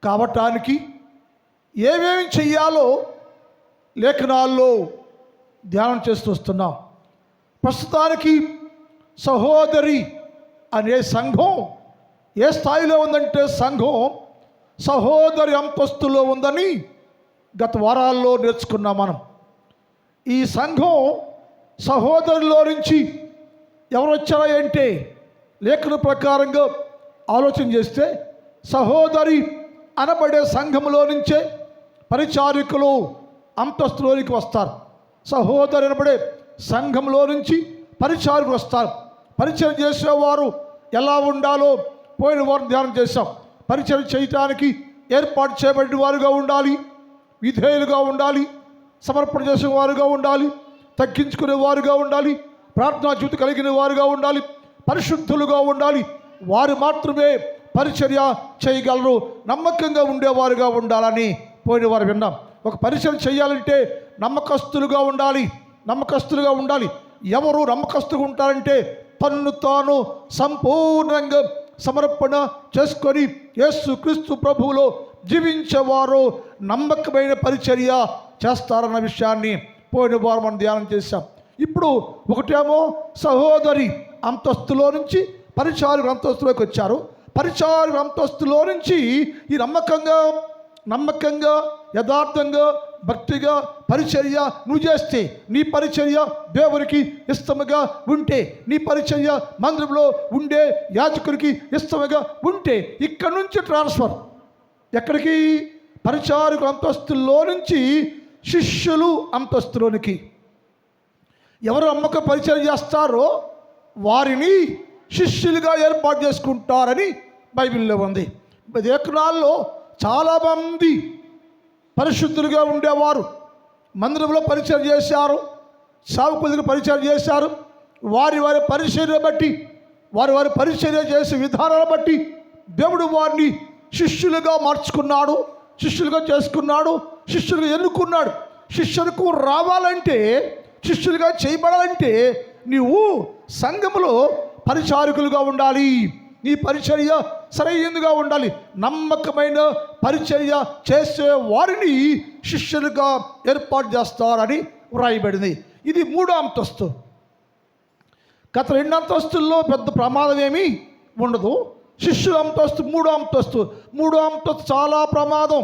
కావటానికి ఏమేమి చెయ్యాలో లేఖనాల్లో ధ్యానం చేస్తూ వస్తున్నాం. ప్రస్తుతానికి సహోదరి అనే సంఘం ఏ స్థాయిలో ఉందంటే సంఘం సహోదరి అంతస్తులో ఉందని గత వారాల్లో నేర్చుకున్నాం మనం. ఈ సంఘం సహోదరులో నుంచి ఎవరు వచ్చారా అంటే లేఖన ప్రకారంగా ఆలోచన చేస్తే సహోదరి అనబడే సంఘములో నుంచే పరిచారికులు అంతస్తులోనికి వస్తారు. సహోదరి అనబడే సంఘంలో నుంచి పరిచారికులు వస్తారు. పరిచయం చేసేవారు ఎలా ఉండాలో పోయిన వారు ధ్యానం చేశాం. పరిచయం చేయటానికి ఏర్పాటు చేయబడిన వారుగా ఉండాలి, విధేయులుగా ఉండాలి, సమర్పణ చేసేవారుగా ఉండాలి, తగ్గించుకునే వారుగా ఉండాలి, ప్రార్థనా జీవితం కలిగిన వారుగా ఉండాలి, పరిశుద్ధులుగా ఉండాలి. వారు మాత్రమే పరిచర్య చేయగలరు, నమ్మకంగా ఉండేవారుగా ఉండాలని పోయిన వారు విన్నాం. ఒక పరిచయం చేయాలంటే నమ్మకస్తులుగా ఉండాలి. ఎవరు నమ్మకస్తుగా ఉంటారంటే తన్ను తాను సంపూర్ణంగా సమర్పణ చేసుకొని యేసుక్రీస్తు ప్రభువులో జీవించేవారు నమ్మకమైన పరిచర్య చేస్తారన్న విషయాన్ని పోయిన వారం మనం ధ్యానం చేశాం. ఇప్పుడు ఒకటేమో సహోదరి అంతస్తులో నుంచి పరిచారక అంతస్తులోకి వచ్చారు. పరిచారక అంతస్తులో నుంచి ఈ నమ్మకంగా యథార్థంగా భక్తిగా పరిచర్య నువ్వు చేస్తే, నీ పరిచర్య దేవునికి ఇష్టముగా ఉంటే, నీ పరిచర్య మందిరంలో ఉండే యాజకునికి ఇష్టముగా ఉంటే, ఇక్కడ నుంచి ట్రాన్స్ఫర్ ఎక్కడికి? పరిచారక అంతస్తులో నుంచి శిష్యులు అంతస్తులోనికి. ఎవరు నమ్మక పరిచయం చేస్తారో వారిని శిష్యులుగా ఏర్పాటు చేసుకుంటారని బైబిల్లో ఉంది. లేఖనాల్లో చాలామంది పరిశుద్ధులుగా ఉండేవారు మందిరంలో పరిచయం చేశారు, సేవకులకు పరిచయం చేశారు. వారి పరిచర్య బట్టి, వారి పరిచర్య చేసే విధానాలను బట్టి దేవుడు వారిని శిష్యులుగా మార్చుకున్నాడు, శిష్యులుగా చేసుకున్నాడు, శిష్యులుగా ఎన్నుకున్నాడు. శిష్యులకు రావాలంటే, శిష్యులుగా చేయబడాలంటే నీవు సంఘములో పరిచారకులుగా ఉండాలి. నీ పరిచర్య సరైనదిగా ఉండాలి. నమ్మకమైన పరిచర్య చేసే వారిని శిష్యులుగా ఏర్పాటు చేస్తారని వ్రాయబడింది. ఇది 3వ అంతస్తు. గత 2 అంతస్తుల్లో పెద్ద ప్రమాదం ఏమీ ఉండదు. శిష్యుల అంతస్తు 3వ అంతస్తు. 3వ అంతస్తు చాలా ప్రమాదం.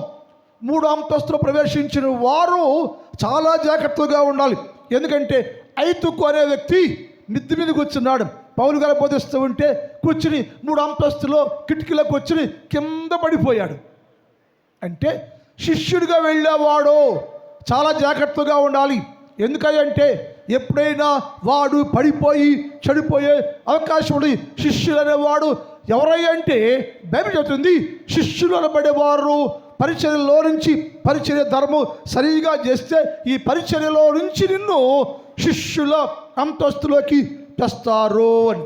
3వ అంతస్తులో ప్రవేశించిన వారు చాలా జాగ్రత్తగా ఉండాలి. ఎందుకంటే ఐతుకు అనే వ్యక్తి మిద్ది మీద కూర్చున్నాడు. పౌలు గారు బోధిస్తూ ఉంటే కూర్చుని 3వ అంతస్తులో కిటికీలోకి వచ్చి కింద పడిపోయాడు. అంటే శిష్యుడిగా వెళ్ళేవాడు చాలా జాగ్రత్తగా ఉండాలి. ఎందుకంటే ఎప్పుడైనా వాడు పడిపోయి చెడిపోయే అవకాశం ఉంది. శిష్యులు అనేవాడు ఎవరై అంటే బైబిల్ చెబుతుంది, శిష్యులు అనబడేవారు పరిచర్యలో నుంచి పరిచర్య ధర్మం సరిగా చేస్తే ఈ పరిచర్యలో నుంచి నిన్ను శిష్యుల అంతస్తులోకి తెస్తారు అని.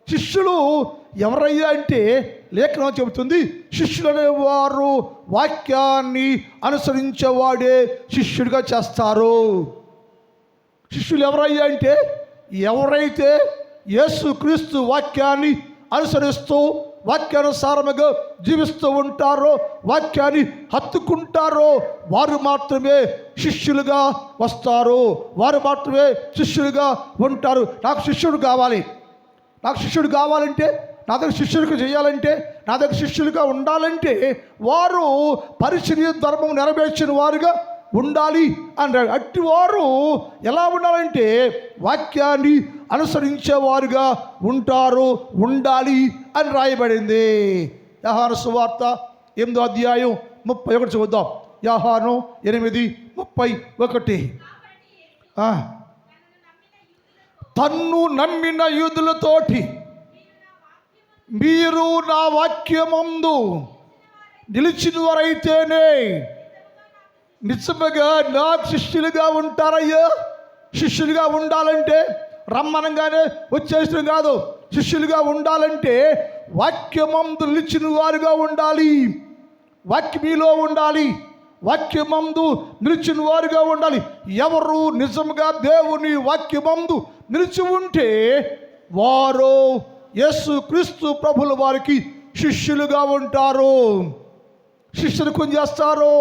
శిష్యులు ఎవరయ్యా అంటే లేఖనం చెబుతుంది, శిష్యులు అనేవారు వాక్యాన్ని అనుసరించేవాడే శిష్యుడిగా చేస్తారు. శిష్యులు ఎవరయ్యా అంటే ఎవరైతే యేసుక్రీస్తు వాక్యాన్ని అనుసరిస్తూ వాక్యానుసారముగా జీవిస్తూ ఉంటారో, వాక్యాన్ని హత్తుకుంటారో వారు మాత్రమే శిష్యులుగా వస్తారు, వారు మాత్రమే శిష్యులుగా ఉంటారు. నాకు శిష్యుడు కావాలంటే, నా దగ్గర శిష్యులకు చేయాలంటే, నా దగ్గర శిష్యులుగా ఉండాలంటే వారు పరిచర్య ధర్మం నెరవేర్చిన వారుగా ఉండాలి అన్నాడు. అట్టి వారు ఎలా ఉండాలంటే వాక్యాన్ని అనుసరించేవారుగా ఉండాలి అని రాయబడింది. యోహాను సువార్త 8వ అధ్యాయం 31 చూద్దాం. యోహాను 8:31. తన్ను నమ్మిన యూదులతోటి మీరు నా వాక్యమందు నిలిచిన వారైతేనే నిజముగా నా శిష్యులుగా ఉంటారయ్యా. శిష్యులుగా ఉండాలంటే రమ్మనంగానే వచ్చేసిన కాదు. శిష్యులుగా ఉండాలంటే వాక్యమందు నిలిచిన వారుగా ఉండాలి. వాక్యం మీలో ఉండాలి, వాక్యమందు నిలిచిన వారుగా ఉండాలి. ఎవరు నిజంగా దేవుని వాక్యమందు నిలిచి ఉంటే వారు యేసుక్రీస్తు ప్రభుల వారికి శిష్యులుగా ఉంటారు. శిష్యులకు చేస్తారు,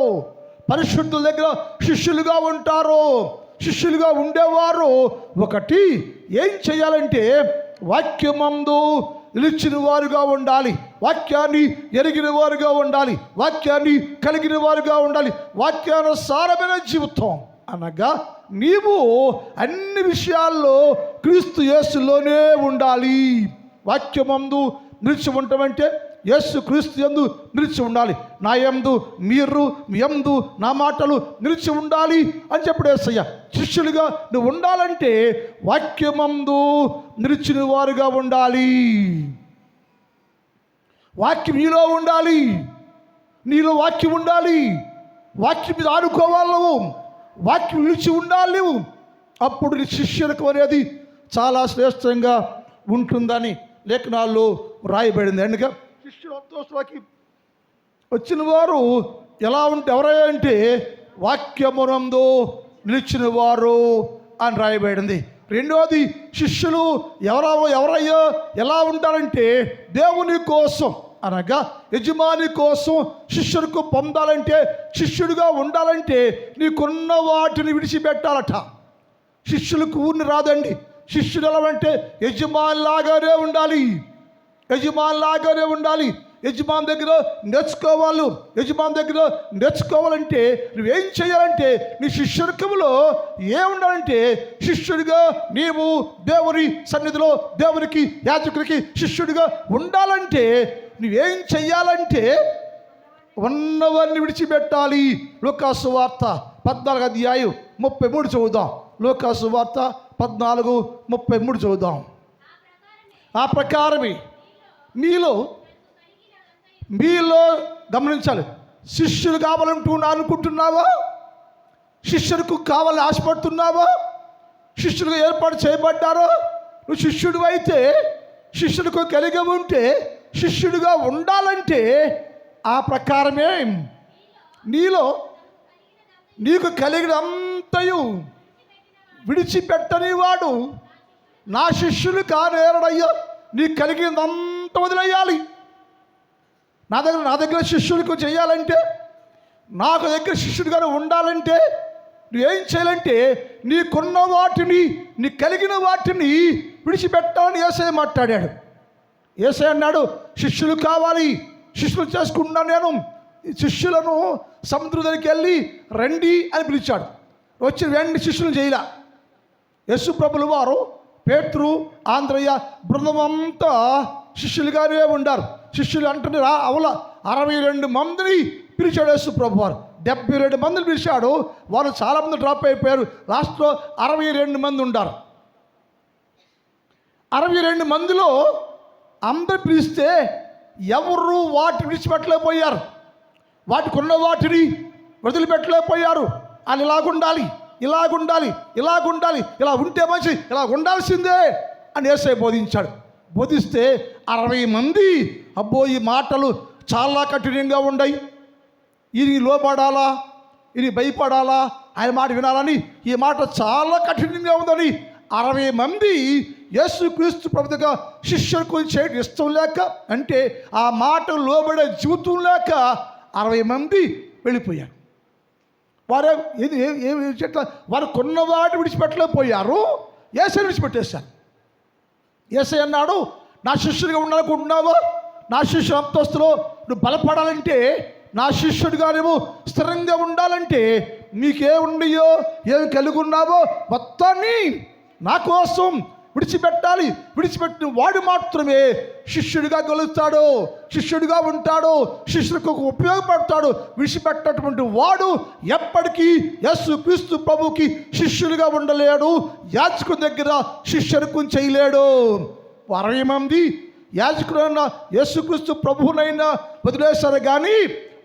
పరిశుద్ధుల దగ్గర శిష్యులుగా ఉంటారు. శిష్యులుగా ఉండేవారు ఒకటి ఏం చేయాలంటే వాక్యమందు నిలిచిన వారుగా ఉండాలి, వాక్యాన్ని ఎరిగిన వారుగా ఉండాలి, వాక్యాన్ని కలిగిన వారుగా ఉండాలి. వాక్యానుసారమైన జీవితం అనగా నీవు అన్ని విషయాల్లో క్రీస్తు యేసులోనే ఉండాలి. వాక్యమందు నిలిచి ఉండటమంటే యేసు క్రీస్తు యందు నిలిచి ఉండాలి. నా యందు మీరు, మీ యందు నా మాటలు నిలిచి ఉండాలి అని చెప్పాడు యేసయ్య. శిష్యులుగా నువ్వు ఉండాలంటే వాక్యమందు నిలిచిన వారుగా ఉండాలి. వాక్యం నీలో ఉండాలి, నీలో వాక్యం ఉండాలి. వాక్యం మీద ఆడుకోవాలి నువ్వు, వాక్యం నిలిచి ఉండాలి నువ్వు. అప్పుడు నీ శిష్యులకు అనేది చాలా శ్రేష్టంగా ఉంటుందని లేఖనాల్లో రాయబడింది. ఎందుకంటే శిష్యులు అంతస్తులకి వచ్చిన వారు ఎలా ఉంటే ఎవరయ్యా అంటే వాక్యమునందు నిలిచిన వారు అని రాయబడింది. రెండోది శిష్యులు ఎవరయ్యా ఎలా ఉంటారంటే దేవుని కోసం అనగా యజమాని కోసం శిష్యులకు పొందాలంటే, శిష్యుడిగా ఉండాలంటే నీకున్న వాటిని విడిచిపెట్టాలట. శిష్యులకు ఊరిని రాదండి. శిష్యుడు ఎలా అంటే యజమానిలాగానే ఉండాలి, యజమానిలాగానే ఉండాలి. యజమాని దగ్గర నేర్చుకోవాలంటే నువ్వేం చేయాలంటే నీ శిష్యత్వంలో ఏముండాలంటే శిష్యుడిగా నీవు దేవుని సన్నిధిలో దేవునికి యాజకుడికి శిష్యుడిగా ఉండాలంటే నువ్వేం చెయ్యాలంటే ఉన్నవారిని విడిచిపెట్టాలి. లూకాసు వార్త 14:33 చదువుదాం. లూకాసు వార్త 14:33 చదువుదాం. ఆ ప్రకారమే మీలో గమనించాలి. శిష్యులు కావాలంటూ అనుకుంటున్నావా? శిష్యులకు కావాలని ఆశపడుతున్నావా? శిష్యులుగా ఏర్పాటు చేయబడ్డారో? నువ్వు శిష్యుడు అయితే శిష్యులకు కలిగి ఉంటే శిష్యుడిగా ఉండాలంటే ఆ ప్రకారమే నీకు కలిగినంతయు విడిచిపెట్టని వాడు నా శిష్యులు కానేరడయ్యా. నీకు కలిగినంత వదిలేయాలి. నా దగ్గర శిష్యుడికి చేయాలంటే, నాకు దగ్గర శిష్యుడిగా ఉండాలంటే నువ్వేం చేయాలంటే నీకున్న వాటిని, నీ కలిగిన వాటిని విడిచిపెట్టాలని యేసయ్య మాట్లాడాడు. యేసయ్య అన్నాడు శిష్యులు కావాలి, శిష్యులు చేసుకుంటున్నాను నేను. శిష్యులను సముద్రం దగ్గరికి వెళ్ళి రండి అని పిలిచాడు. వచ్చి వెండి శిష్యులు చేయలే. యేసు ప్రభులు వారు పేతురు, ఆంద్రయ్య బృందం అంతా శిష్యులుగానే ఉండారు. శిష్యులు అంటే 62 మందిని పిలిచాడు యేసు ప్రభు వారు. 72 మందిని పిలిచాడు. వాళ్ళు చాలామంది డ్రాప్ అయిపోయారు. లాస్ట్లో 62 మంది ఉండారు. 62 మందిలో అందరు పిలిస్తే ఎవరు వాటిని విడిచిపెట్టలేకపోయారు. వాటికి ఉన్న వాటిని వదిలిపెట్టలేకపోయారు. వాళ్ళు ఇలాగుండాలి, ఇలా ఉంటే మంచి, ఇలా ఉండాల్సిందే అని యేసయ్య బోధించాడు. బోధిస్తే 60 మంది అబ్బో ఈ మాటలు చాలా కఠినంగా ఉన్నాయి, ఇది లోపడాలా, ఇది భయపడాలా, ఆయన మాట వినాలని ఈ మాట చాలా కఠినంగా ఉందని 60 మంది యేసుక్రీస్తు ప్రభువుగా శిష్యులకు చేయడం ఇష్టం లేక, అంటే ఆ మాట లోబడే జీవితం లేక 60 మంది వెళ్ళిపోయారు. వారు కొన్నవాటి విడిచిపెట్టలేకపోయారు. యేసయ్య విడిచిపెట్టేశారు. యేసయ్య అన్నాడు నా శిష్యుడిగా ఉండాలనుకుంటున్నావా? నా శిష్యు అంతస్తులో నువ్వు బలపడాలంటే, నా శిష్యుడిగా నువ్వు స్థిరంగా ఉండాలంటే నీకేమున్నాయో ఏమి కలిగి ఉన్నావో మొత్తాన్ని నా కోసం విడిచిపెట్టాలి. విడిచిపెట్టిన వాడు మాత్రమే శిష్యుడిగా గెలుస్తాడు, శిష్యుడిగా ఉంటాడు, శిష్యులకు ఉపయోగపడతాడు. విడిచిపెట్టేటువంటి వాడు ఎప్పటికీ యేసుక్రీస్తు ప్రభువుకి శిష్యుడిగా ఉండలేడు. యాజకుని దగ్గర శిష్యరికం చేయలేడు. 60 మంది యాజకుడైన యేసుక్రీస్తు ప్రభువునైనా వదిలేశారు, కానీ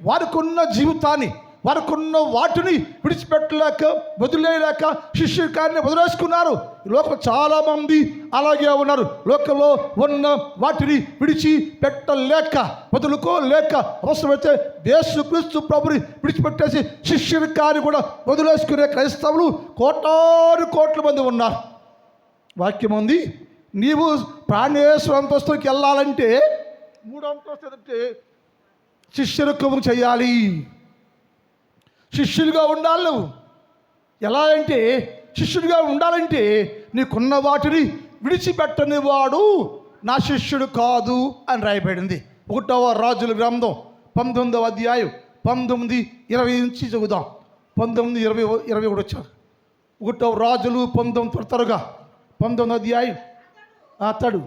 వారికి ఉన్న జీవితాన్ని, వారికి ఉన్న వాటిని విడిచిపెట్టలేక, వదిలేయలేక శిష్యుడి కార్యాన్ని వదిలేసుకున్నారు. ఈ లోకంలో చాలామంది అలాగే ఉన్నారు. లోకంలో ఉన్న వాటిని విడిచిపెట్టలేక, వదులుకోలేక, అవసరమైతే యేసుక్రీస్తు ప్రభుని విడిచిపెట్టేసి శిష్యుడి కార్యం కూడా వదిలేసుకునే క్రైస్తవులు కోట్ల మంది ఉన్నారు. వాక్యం ఉంది, నీవు ప్రాణేశ్వర అంతస్తుకి వెళ్ళాలంటే 3 అంతస్తు ఎదిరితే శిష్యత్వం చేయాలి. శిష్యులుగా ఉండాలి నువ్వు. ఎలా అంటే శిష్యుడిగా ఉండాలంటే నీకున్న వాటిని విడిచిపెట్టని వాడు నా శిష్యుడు కాదు అని రాయబడింది. 1వ రాజుల గ్రంథం 19వ అధ్యాయం 19:20 నుంచి చదువుదాం. 19:21 వచ్చారు. 1వ రాజులు 19 త్వరగా 19వ అధ్యాయం. అతడు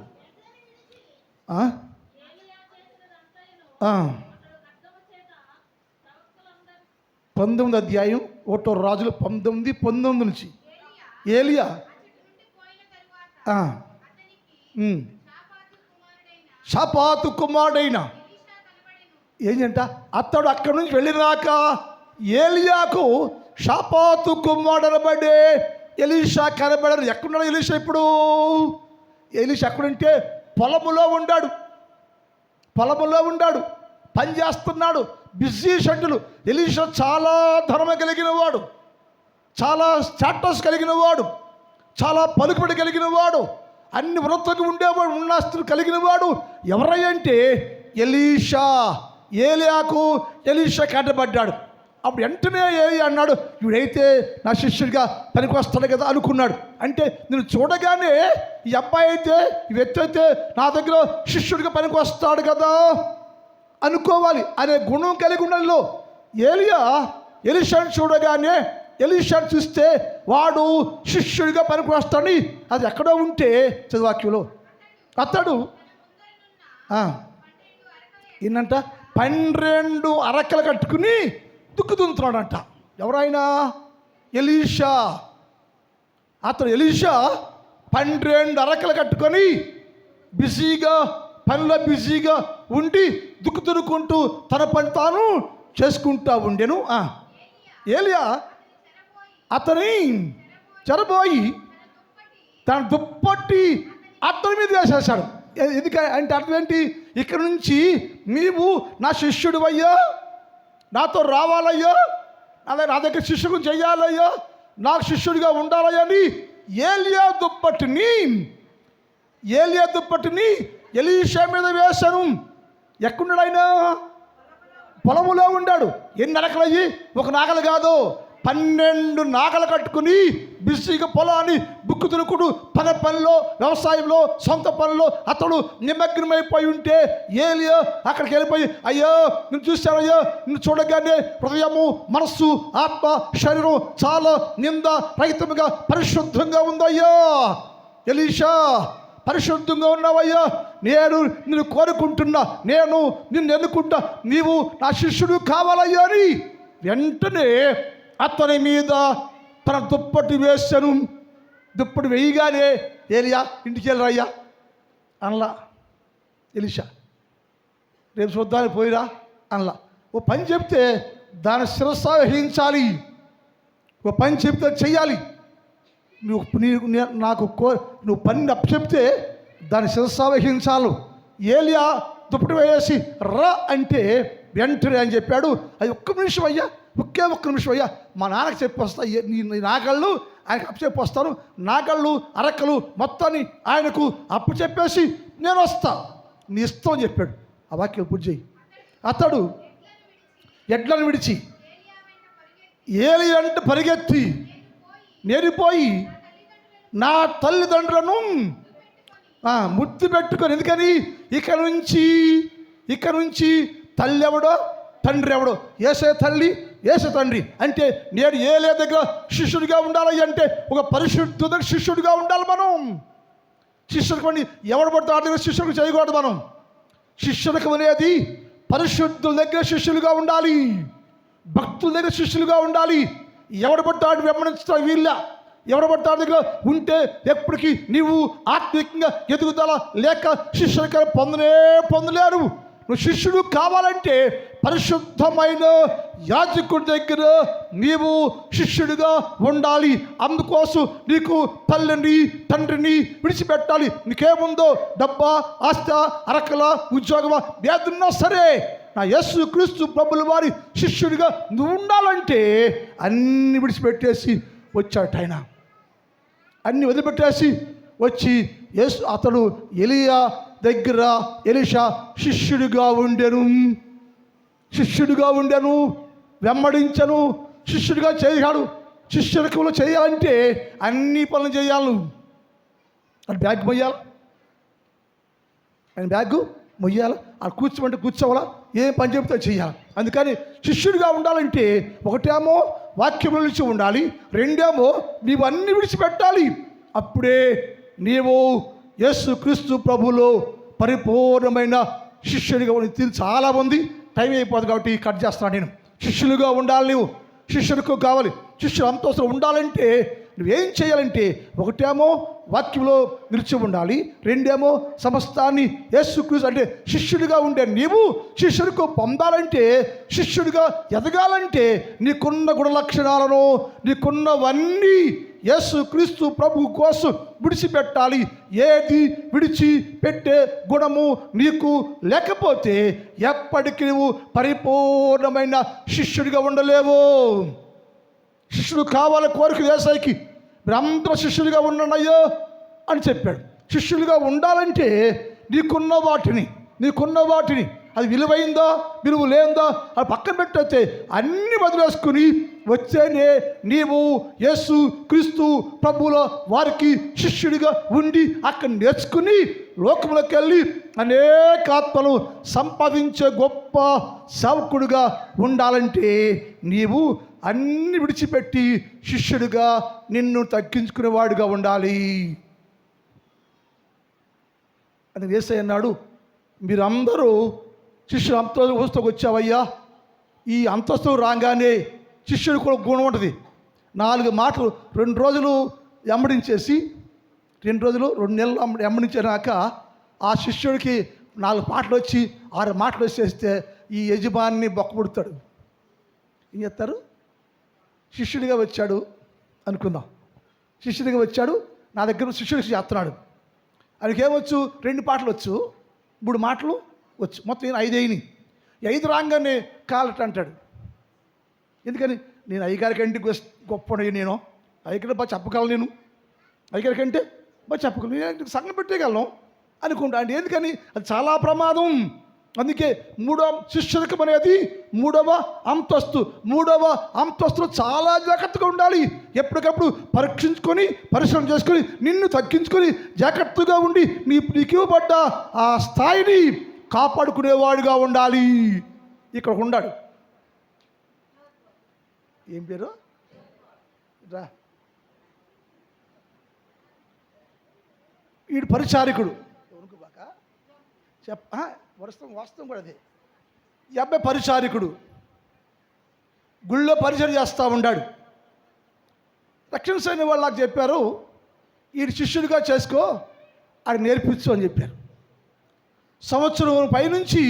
19వ అధ్యాయం 1వ రాజులు 19 నుంచి. ఏలియా షాపాతు కుమారుడైన ఏంటంట అతడు అక్కడి నుంచి వెళ్ళినాక ఏలియాకు షాపాతు కుమారుడనబడే ఎలీషా కనబడరు. ఎక్కడున్నాడు ఎలీషా ఇప్పుడు? ఎలీషా ఎక్కడంటే పొలములో ఉన్నాడు, పని చేస్తున్నాడు, బిజీ షెడ్యూల్. ఎలీషా చాలా ధర్మ కలిగిన వాడు, చాలా స్టాటస్ కలిగిన వాడు, చాలా పలుకుబడి కలిగిన వాడు, అన్ని వృత్తులు ఉండేవాడు, ఉన్నాస్తులు కలిగిన వాడు. ఎవరంటే ఎలీషా. ఏలియాకు ఎలీషా కట్టబడ్డాడు. అప్పుడు వెంటనే ఏలి అన్నాడు, వీడైతే నా శిష్యుడిగా పనికి వస్తాడు కదా అనుకున్నాడు. అంటే నేను చూడగానే ఈ అబ్బాయి అయితే ఈ వ్యక్తి అయితే నా దగ్గర శిష్యుడిగా పనికి వస్తాడు కదా అనుకోవాలి అనే గుణం కలిగి ఉండడంలో ఎలీషాను చూడగానే ఎలీషాను చూస్తే వాడు శిష్యుడిగా పనికి వస్తాడని అది ఎక్కడో ఉంటే చదువాక్యంలో అతడు ఏంటంట 12 అరకలు కట్టుకుని దుక్కుతుంటున్నాడంట. ఎవరైనా ఎలీషా. అతడు ఎలీషా 12 అరకలు కట్టుకొని పనిలో బిజీగా ఉండి దుక్కుతురుకుంటూ తన పని తాను చేసుకుంటా ఉండెను. ఏలియా అతని చెరబోయి తన దుప్పటి అతని మీద వేసేసాడు. ఎందుకంటే అర్థం ఏంటి? ఇక్కడ నుంచి నీవు నా శిష్యుడు అయ్యా, నాతో రావాలయ్యా, నా దగ్గర శిష్యుడు చెయ్యాలయ్యా, నాకు శిష్యుడిగా ఉండాలయ్యా అని ఏలియా దుప్పటిని ఎలీషా మీద వేశాను. ఎక్కడున్నాడు ఆయన? పొలములో ఉన్నాడు. ఎన్ని నరకలయ్యి? ఒక నాగలు కాదు, 12 నాగలు కట్టుకుని బిజీగా పొలాన్ని బుక్కు తిరుగుడు పనిలో, వ్యవసాయంలో, సొంత పనుల్లో అతడు నిమగ్నమైపోయి ఉంటే ఏలియా అక్కడికి వెళ్ళిపోయి, అయ్యో నేను చూశానయ్యో, నిన్ను చూడగానే హృదయము, మనస్సు, ఆత్మ, శరీరం చాలా నింద రహితముగా పరిశుద్ధంగా ఉందయ్యా. ఎలీషా పరిశుద్ధంగా ఉన్నావయ్యా, నేను నిన్ను కోరుకుంటున్నా, నేను నిన్ను ఎన్నుకుంటా, నీవు నా శిష్యుడు కావాలయ్యా అని వెంటనే అతని మీద తన దుప్పటి వేశాను. దుప్పటి వేయగానే ఏలియా ఇంటికి వెళ్ళరయ్యా అనలా. ఎలీషా రేపు చూద్దానికి పోయిరా అనలా. ఓ పని చెప్తే దాని శిరస్సు వహించాలి, ఓ పని చెప్తే చెయ్యాలి. నువ్వు పని అప్పచెప్తే దాని శిరస్సు వహించాలి. ఏలియా దుప్పటి వేసి రా అంటే వెంటనే అని చెప్పాడు. అది ఒక్క నిమిషం అయ్యా, ఒక్క నిమిషం అయ్యా, మా నాన్నకి చెప్పి వస్తా, నీ నాగళ్ళు ఆయనకు అప్పచెప్పి వస్తాను, నాగళ్ళు అరకలు మొత్తాన్ని ఆయనకు అప్పు చెప్పేసి నేను వస్తా, నీ ఇష్టం అని చెప్పాడు. ఆ వాక్యం పూజ చేయి. అతడు ఎడ్లను విడిచి ఏలి అంటే పరిగెత్తి నేరిపోయి నా తల్లిదండ్రులను ముద్దు పెట్టుకొని. ఎందుకని? ఇక నుంచి తల్లి ఎవడో తండ్రి ఎవడో, ఏసే తల్లి ఏసే తండ్రి. అంటే నేను ఏలే దగ్గర శిష్యుడిగా ఉండాలి అంటే ఒక పరిశుద్ధ శిష్యుడిగా ఉండాలి. మనం శిష్యుడికి ఎవడు పడితే ఆ దగ్గర శిష్యుడికి చేయకూడదు. మనం శిష్యుడికి అనేది పరిశుద్ధుల దగ్గర శిష్యులుగా ఉండాలి, భక్తుల దగ్గర శిష్యులుగా ఉండాలి. ఎవడు పడితే ఆడు వెంబడించడం వీళ్ళ, ఎవడు పడితే ఆడి దగ్గర ఉంటే ఎప్పటికీ నీవు ఆత్మీయంగా ఎదుగుదల లేక శిష్యుడిగా పొందలేరు. నువ్వు శిష్యుడు కావాలంటే పరిశుద్ధమైన యాజకుడి దగ్గర నీవు శిష్యుడిగా ఉండాలి. అందుకోసం నీకు తల్లిని తండ్రిని విడిచిపెట్టాలి. నీకేముందో డబ్బా, ఆస్తి, అరకల, ఉద్యోగమా, ఏదున్నా సరే నా యేసు క్రీస్తు ప్రభుల వారి శిష్యుడిగా నువ్వు ఉండాలంటే అన్ని విడిచిపెట్టేసి వచ్చాడు ఆయన. అన్ని వదిలిపెట్టేసి వచ్చి అతడు ఎలీషా శిష్యుడిగా ఉండెను. శిష్యుడిగా ఉండాను, వెంబడించను, శిష్యుడిగా చేయాడు. శిష్యుడిలో చేయాలంటే అన్ని పనులు చేయాలి. నువ్వు అది బ్యాగ్ మొయ్యాలి, ఆయన బ్యాగ్ మొయ్యాలి, అది కూర్చోమంటే కూర్చోవాలా, ఏం పని చెబితే చేయాలి. అందుకని శిష్యుడిగా ఉండాలంటే ఒకటేమో వాక్యం నిలిచి ఉండాలి, రెండేమో నీవు అన్ని విడిచిపెట్టాలి. అప్పుడే నీవు యేసు క్రీస్తు ప్రభువులో పరిపూర్ణమైన శిష్యుడిగా ఉంది. చాలా మంది టైం అయిపోతుంది కాబట్టి కట్ చేస్తున్నాను నేను. శిష్యులుగా ఉండాలి, నువ్వు శిష్యులకు కావాలి. శిష్యులు అంతస్తులు ఉండాలంటే నువ్వేం చేయాలంటే ఒకటేమో వాక్యంలో నిలిచి ఉండాలి, రెండేమో సమస్తాన్ని యేసుక్రీస్తు అంటే శిష్యుడిగా ఉండే నీవు శిష్యుడికి పొందాలంటే, శిష్యుడిగా ఎదగాలంటే నీకున్న గుణ లక్షణాలను, నీకున్నవన్నీ యేసుక్రీస్తు ప్రభు కోసం విడిచిపెట్టాలి. ఏది విడిచిపెట్టే గుణము నీకు లేకపోతే ఎప్పటికీ నువ్వు పరిపూర్ణమైన శిష్యుడిగా ఉండలేవు. శిష్యుడు కావాలి కోరిక యేసయ్యకి, మీరందరూ శిష్యులుగా ఉండనయ్యో అని చెప్పాడు. శిష్యులుగా ఉండాలంటే నీకున్న వాటిని అది విలువైందా విలువ లేందా అది పక్కన పెట్టయితే అన్ని వదిలేసుకుని వచ్చేనే నీవు యేసు క్రీస్తు ప్రభువుల వారికి శిష్యుడిగా ఉండి అక్కడ నేర్చుకుని లోకంలోకి వెళ్ళి అనేక ఆత్మలు సంపాదించే గొప్ప సేవకుడిగా ఉండాలంటే నీవు అన్ని విడిచిపెట్టి శిష్యుడిగా నిన్ను తగ్గించుకునేవాడుగా ఉండాలి అని యేసయ్య అన్నాడు. మీరందరూ శిష్యుడు అంతస్తుకు వచ్చావయ్యా, ఈ అంతస్తు రాగానే శిష్యుడు కూడా గుణం ఉంటుంది. 4 మాటలు 2 రోజులు వెంబడించేసి 2 నెలలు వెంబడించాక ఆ శిష్యుడికి 4 పాటలు వచ్చి 6 మాటలు వచ్చేస్తే ఈ యజమాని బొక్కబుడతాడు. ఏం చేస్తారు? శిష్యుడిగా వచ్చాడు అనుకుందాం, శిష్యుడిగా వచ్చాడు, నా దగ్గర శిష్యుడికి చేస్తున్నాడు. ఆయనకి ఏమొచ్చు? 2 పాటలు వచ్చు, 3 మాటలు వచ్చు, మొత్తం 5 అయినాయి. 5 రాగానే కాలట అంటాడు. ఎందుకని? నేను అయ్యగారి కంటే గొప్ప నేను అయ్యగారి బాగా చెప్పగలను, నేను అయ్యగారి కంటే బాగా చెప్పగలను, నేను సంఘం పెట్టేయగలను అనుకుంటా అంటే. ఎందుకని? అది చాలా ప్రమాదం. అందుకే 3వ శిష్యులకు అనేది 3వ అంతస్తు. 3వ అంతస్తులో చాలా జాగ్రత్తగా ఉండాలి. ఎప్పటికప్పుడు పరీక్షించుకొని పరిశ్రమ చేసుకొని నిన్ను తగ్గించుకొని జాగ్రత్తగా ఉండి నీకు ఇవ్వబడ్డ ఆ స్థాయిని కాపాడుకునేవాడుగా ఉండాలి. ఇక్కడ ఉండాడు. ఏం పేరు? రా, వీడు పరిచారికుడు. వాస్తవం కూడా అదే. ఈ అబ్బాయి పరిచారికుడు, గుళ్ళో పరిచయం చేస్తూ ఉన్నాడు. రక్షణ సైన్య వాళ్ళు నాకు చెప్పారు, వీడి శిష్యుడిగా చేసుకో, అది నేర్పించు అని చెప్పారు. సంవత్సరం పైనుంచి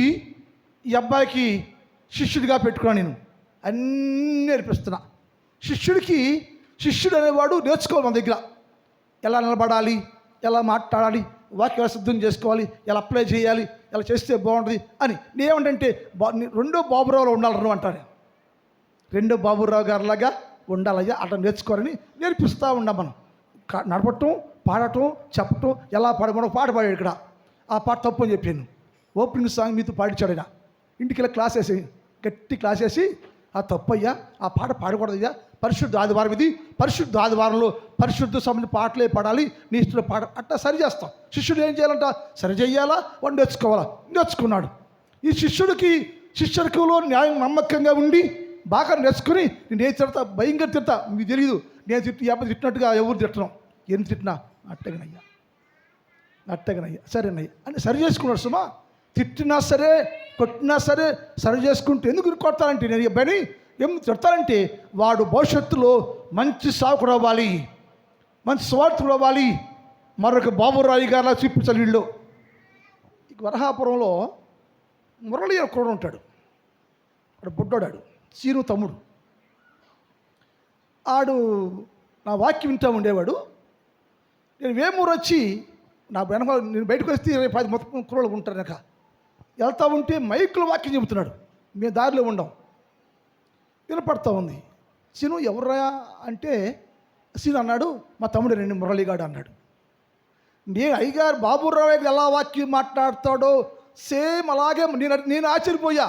ఈ అబ్బాయికి శిష్యుడిగా పెట్టుకున్నాను. నేను అన్నీ నేర్పిస్తున్నా. శిష్యుడు అనేవాడు నేర్చుకోవాలి మన దగ్గర. ఎలా నిలబడాలి, ఎలా మాట్లాడాలి, వాక్య సిద్ధం చేసుకోవాలి, ఎలా అప్లై చేయాలి, ఎలా చేస్తే బాగుంటుంది అని. నేనేమంటే 2వ బాబురావులో ఉండాలను అంటాను. 2వ బాబురావు గారిలాగా ఉండాలయ్యా, అట్లా నేర్చుకోవాలని నేర్పిస్తూ ఉన్నాం. మనం నడపటం, పాడటం, చెప్పటం, ఎలా పాడమో పాట పాడాడు. ఇక్కడ ఆ పాట తప్పు అని చెప్పాను. ఓపెనింగ్ సాంగ్ మీతో పాడించాడు ఆయన. ఇంటికి వెళ్ళి క్లాస్ వేసి, గట్టి క్లాస్ వేసి, ఆ తప్పయ్యా, ఆ పాట పాడకూడదయ్యా, పరిశుద్ధ ఆదివారం ఇది, పరిశుద్ధ ఆదివారంలో పరిశుద్ధ సంబంధించిన పాటలే పాడాలి, నీ ఇష్టం పాట అట్లా సరి చేస్తాం. శిష్యుడు ఏం చేయాలంట? సరి చేయాలా, వాడు నేర్చుకోవాలా. నేర్చుకున్నాడు. ఈ శిష్యుడికిలో న్యాయం నమ్మకంగా ఉండి బాగా నేర్చుకుని నేను తిడతా, భయంకర తిడతా, మీకు తెలియదు. నేను తిట్టినట్టుగా ఎవరు తిట్టడం, ఏం తిట్టినా అట్టగనయ్యా సరేనయ్యా అని సరి చేసుకున్నాడు. సుమా తిట్టినా సరే, కొట్టినా సరే సరి చేసుకుంటూ ఎందుకు కొడతానంటే, నేను అబ్బాయిని ఏం తిడతానంటే వాడు భవిష్యత్తులో మంచి సాకుడు అవ్వాలి, మంచి స్వార్థుడు అవ్వాలి. మరొక బాబురాయి గారిలా చూపించాలి. వీళ్ళు వరహాపురంలో మురళి కూడా ఉంటాడు. వాడు బుడ్డోడాడు, సీను తమ్ముడు. ఆడు నా వాక్యం వింటూ ఉండేవాడు. నేను వేమూరు వచ్చి నా వెనక నేను బయటకు వస్తే 10 మొత్తం కుర్రోళ్ళు ఉంటారు. వెనక వెళ్తూ ఉంటే మైకులో వాక్యం చెబుతున్నాడు. మేము దారిలో ఉండం, వినపడుతూ ఉంది. సీను ఎవర్రా అంటే, సీను అన్నాడు, మా తమ్ముడు 2 మురళిగాడు అన్నాడు. నేను అయ్యగారు బాబురావు ఎలా వాక్యం మాట్లాడతాడో సేమ్ అలాగే నేను ఆశ్చర్యపోయా.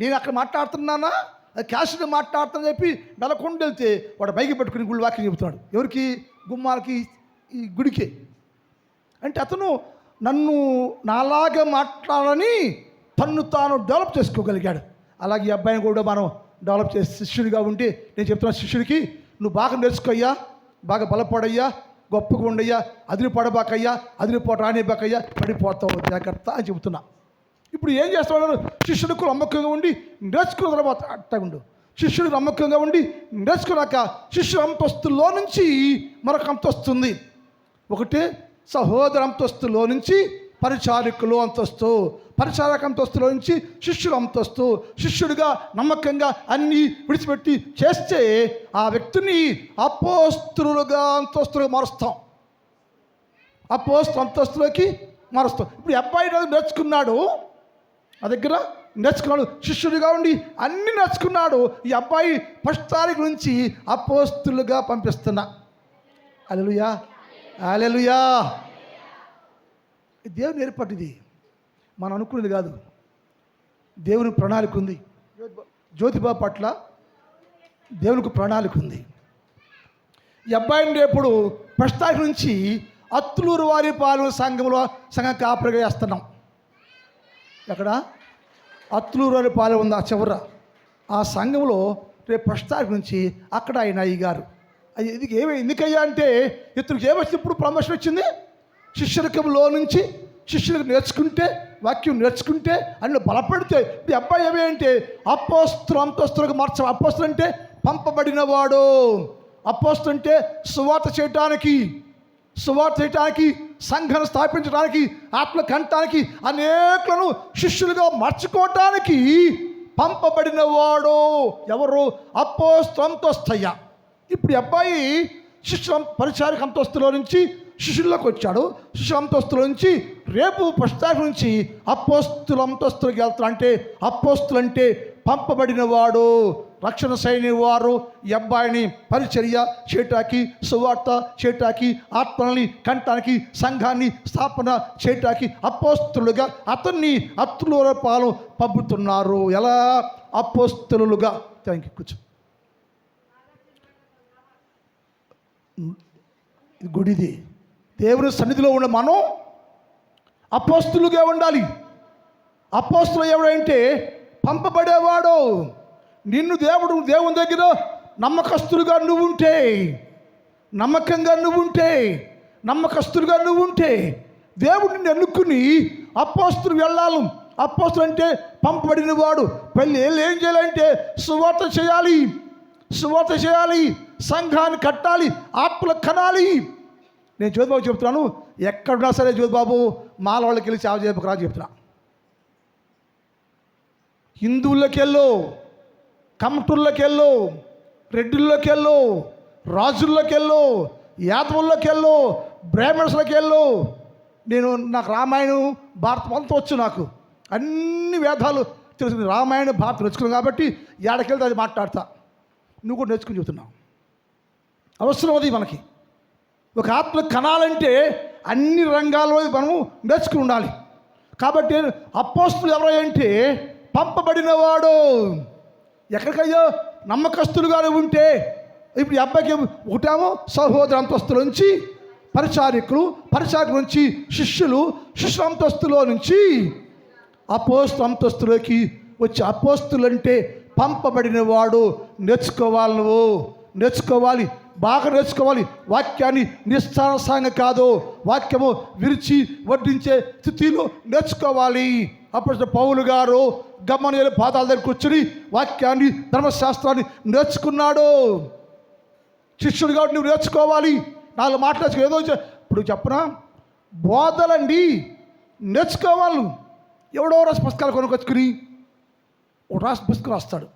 నేను అక్కడ మాట్లాడుతున్నానా, అది క్యాష్ మాట్లాడుతానని చెప్పి నెలకొండ వెళ్తే వాడు బైకి పెట్టుకుని గుడి వాక్యం చెబుతున్నాడు. ఎవరికి? గుమ్మాలకి, ఈ గుడికి. అంటే అతను నన్ను నాలాగా మాట్లాడాలని తన్ను తాను డెవలప్ చేసుకోగలిగాడు. అలాగే ఈ అబ్బాయిని కూడా మనం డెవలప్ చేసి శిష్యుడిగా ఉంటే, నేను చెప్తున్నా శిష్యుడికి, నువ్వు బాగా నేర్చుకోయ్యా, బాగా బలపడయ్యా, గొప్పగా ఉండయ్యా, అదిరిపడబాకయ్యా, అదిరిపోట రానిబాకయ్యా, పడిపోతావు జాగ్రత్త అని చెబుతున్నా. ఇప్పుడు ఏం చేస్తాడు? శిష్యుడికి నమ్మకంగా ఉండి నేర్చుకున్న తర్వాత అట్టగుండు. శిష్యుడు నమ్మకంగా ఉండి నేర్చుకున్నాక శిష్యుడు అంతస్తులో నుంచి మరొక అంతస్తు ఉంది. ఒకటి సహోదర అంతస్తులో నుంచి పరిచారకులు అంతస్తు, పరిచారక అంతస్తులో నుంచి శిష్యుడు అంతస్తు. శిష్యుడిగా నమ్మకంగా అన్నీ విడిచిపెట్టి చేస్తే ఆ వ్యక్తిని అపోస్తులుగా అంతస్తులుగా మారుస్తాం. అంతస్తులోకి మారుస్తాం. ఇప్పుడు అబ్బాయి నేర్చుకున్నాడు, ఆ దగ్గర నేర్చుకున్నాడు, శిష్యుడిగా ఉండి అన్నీ నేర్చుకున్నాడు. ఈ అబ్బాయి ఫస్ట్ తారీఖు నుంచి అపోస్తులుగా పంపిస్తున్నా. హల్లెలూయా, హల్లెలూయా. దేవుని ఏర్పాటుది, మనం అనుకునేది కాదు. దేవుని ప్రణాళిక ఉంది. జ్యోతిబాబు పట్ల దేవునికి ప్రణాళిక ఉంది. ఈ అబ్బాయిని రేపుడు ఫస్ట్ తారీఖు నుంచి అత్తులూరు వారి పాలు సంఘం కాపరిగా వేస్తున్నాం. ఎక్కడ? అత్తులూరు వారి పాలు ఉంది, ఆ చివర ఆ సంఘంలో రేపు ఫస్ట్ తారీఖు నుంచి అక్కడ ఆయన అయ్యగారు. అది ఎందుకయ్యా అంటే ఇతనికి ఏమొచ్చింది? ఇప్పుడు ప్రమోషన్ వచ్చింది. శిష్యులకంలో నుంచి శిష్యులకు నేర్చుకుంటే, వాక్యం నేర్చుకుంటే, అన్ని బలపడితే ఈ అబ్బాయి ఏమి అంటే అంతస్తులకు మార్చ. అపోస్తులు అంటే పంపబడినవాడు. అపోస్తులు అంటే సువార్త చేయటానికి, సంఘాన్ని స్థాపించడానికి, ఆత్మ కంటానికి, అనేకులను శిష్యులుగా మార్చుకోవటానికి పంపబడినవాడు. ఎవరు? అంతస్తయ్య. ఇప్పుడు అబ్బాయి శిష్యుల పరిచారక అంతస్తులో నుంచి శిష్యుల్లోకి వచ్చాడు. శిష్యుల అంతస్తుల నుంచి రేపు ఫస్ట్ తారీఖు నుంచి అంతస్తులకి వెళ్తాడు. అంటే అపోస్తులు అంటే పంపబడినవాడు, రక్షణ సైని వారు ఈ అబ్బాయిని పరిచర్య చేయటానికి, సువార్త చేయటానికి, ఆత్మల్ని కంటానికి, సంఘాన్ని స్థాపన చేయటానికి అపోస్తులుగా అతన్ని అత్తులూరు పాలు పంపుతున్నారు. ఎలా? అపోస్తులుగా. Thank you. కూర్చో. గుడిది. దేవుని సన్నిధిలో ఉన్న మనం అపోస్తులుగా ఉండాలి. అపోస్తులు ఎవడంటే పంపబడేవాడు. నిన్ను దేవుని దగ్గర నమ్మకస్తులుగా నువ్వుంటే, నమ్మకస్తులుగా నువ్వుంటే దేవుడు నిన్ను ఎన్నుకుని అపోస్తులు వెళ్ళాలి. అపోస్తులు అంటే పంపబడిన వాడు. ఏం చేయాలంటే సువార్త చేయాలి, సంఘాన్ని కట్టాలి, ఆత్మలు కనాలి. నేను జ్యోతిబాబు చెప్తున్నాను, ఎక్కడున్నా సరే జ్యోతిబాబు మాల వాళ్ళకి వెళ్ళి సేవ చేయకపోరా చెప్తున్నా. హిందువుల్లోకి వెళ్ళు, కమటుల్లోకి వెళ్ళు, రెడ్డిల్లోకి వెళ్ళు, రాజుల్లోకి వెళ్ళు, యాదవుల్లోకి వెళ్ళు, బ్రాహ్మణ్స్లోకి వెళ్ళు. నాకు రామాయణం భారతం అంతా వచ్చు. నాకు అన్ని వేదాలు తెలుసు. రామాయణ భారతం నేర్చుకున్నాను కాబట్టి ఏడకెళ్తే అది మాట్లాడతా. నువ్వు కూడా నేర్చుకుని చెబుతున్నావు. అవసరం అది మనకి. ఒక ఆత్మ కనాలంటే అన్ని రంగాల్లో మనము నేర్చుకుని ఉండాలి. కాబట్టి అపోస్తులు ఎవరంటే పంపబడినవాడు. ఎక్కడికయ్యో నమ్మకస్తులుగానే ఉంటే, ఇప్పుడు ఈ అబ్బాయికి ఒకటేమో సహోదర అంతస్తుల నుంచి పరిచారకులు నుంచి శిష్యుల అంతస్తులో నుంచి అంతస్తులోకి వచ్చి అపోస్తులు అంటే పంపబడిన వాడు. నేర్చుకోవాలి, బాగా నేర్చుకోవాలి. వాక్యాన్ని నిస్సారంగా కాదు, వాక్యము విరిచి వడ్డించే స్థితిలో నేర్చుకోవాలి. అప్పుడు పౌలు గారు గమనియల పాదాల దగ్గర కూర్చుని వాక్యాన్ని, ధర్మశాస్త్రాన్ని నేర్చుకున్నాడు. శిష్యుడు కాబట్టి నువ్వు నేర్చుకోవాలి. నాలుగు మాట్లాడుకో. ఏదో ఇప్పుడు చెప్పనా, బోధలండి నేర్చుకోవాలి. ఎవడో రాసి పుస్తకాలు కొనుకొచ్చుకుని ఒక రాసి పుస్తకం రాస్తాడు.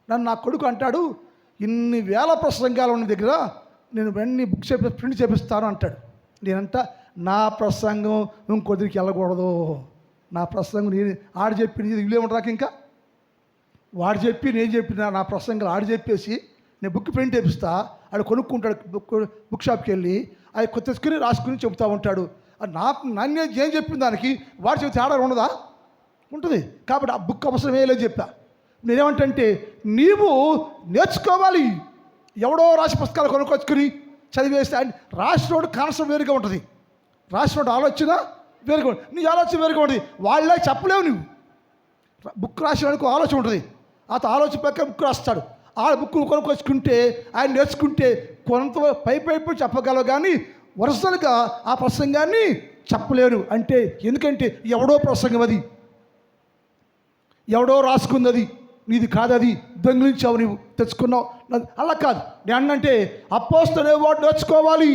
నా కొడుకు అంటాడు, ఇన్ని వేల ప్రసంగాలు ఉన్న దగ్గర నేను వెన్నీ బుక్ ప్రింట్ చేపిస్తాను అంటాడు. నేనంట నా ప్రసంగం ఇంకొద్దికి వెళ్ళకూడదు. నా ప్రసంగం నేను ఆడు చెప్పి ఇల్లేమంటారు. ఇంకా వాడు చెప్పి నేను చెప్పిన నా ప్రసంగాలు ఆడు చెప్పేసి నేను బుక్ ప్రింట్ చేపిస్తా. ఆడు కొనుక్కుంటాడు బుక్ షాప్కి వెళ్ళి, అది తెచ్చుకుని రాసుకుని చెబుతూ ఉంటాడు. నన్ను ఏం చెప్పిన దానికి వాడు చెబితే ఆడ ఉండదా? ఉంటుంది. కాబట్టి ఆ బుక్ అవసరం లేదు చెప్పా. నేనేమంటే నీవు నేర్చుకోవాలి. ఎవడో రాసి పుస్తకాలు కొనుక్కొచ్చుకుని చదివేస్తే రాసినోడు కాన్సెప్ట్ వేరుగా ఉంటుంది, రాసినోడు ఆలోచన వేరుగా ఉంటుంది, నీ ఆలోచన వేరుగా ఉంటుంది. వాళ్ళే చెప్పలేవు. నువ్వు బుక్ రాసినానికి ఆలోచన ఉంటుంది, అతను ఆలోచన పక్క బుక్ రాస్తాడు. ఆ బుక్ కొనుక్కొచ్చుకుంటే ఆయన నేర్చుకుంటే కొంత పై చెప్పగలవు, కానీ వరుసలుగా ఆ ప్రసంగాన్ని చెప్పలేరు. అంటే ఎందుకంటే ఎవడో ప్రసంగం, అది ఎవడో రాసుకుంది, అది నీది కాదు, అది దొంగిలించావు, నీవు తెచ్చుకున్నావు. అలా కాదు. నేను అంటే అపోస్తలుడనే వాడు నేర్చుకోవాలి.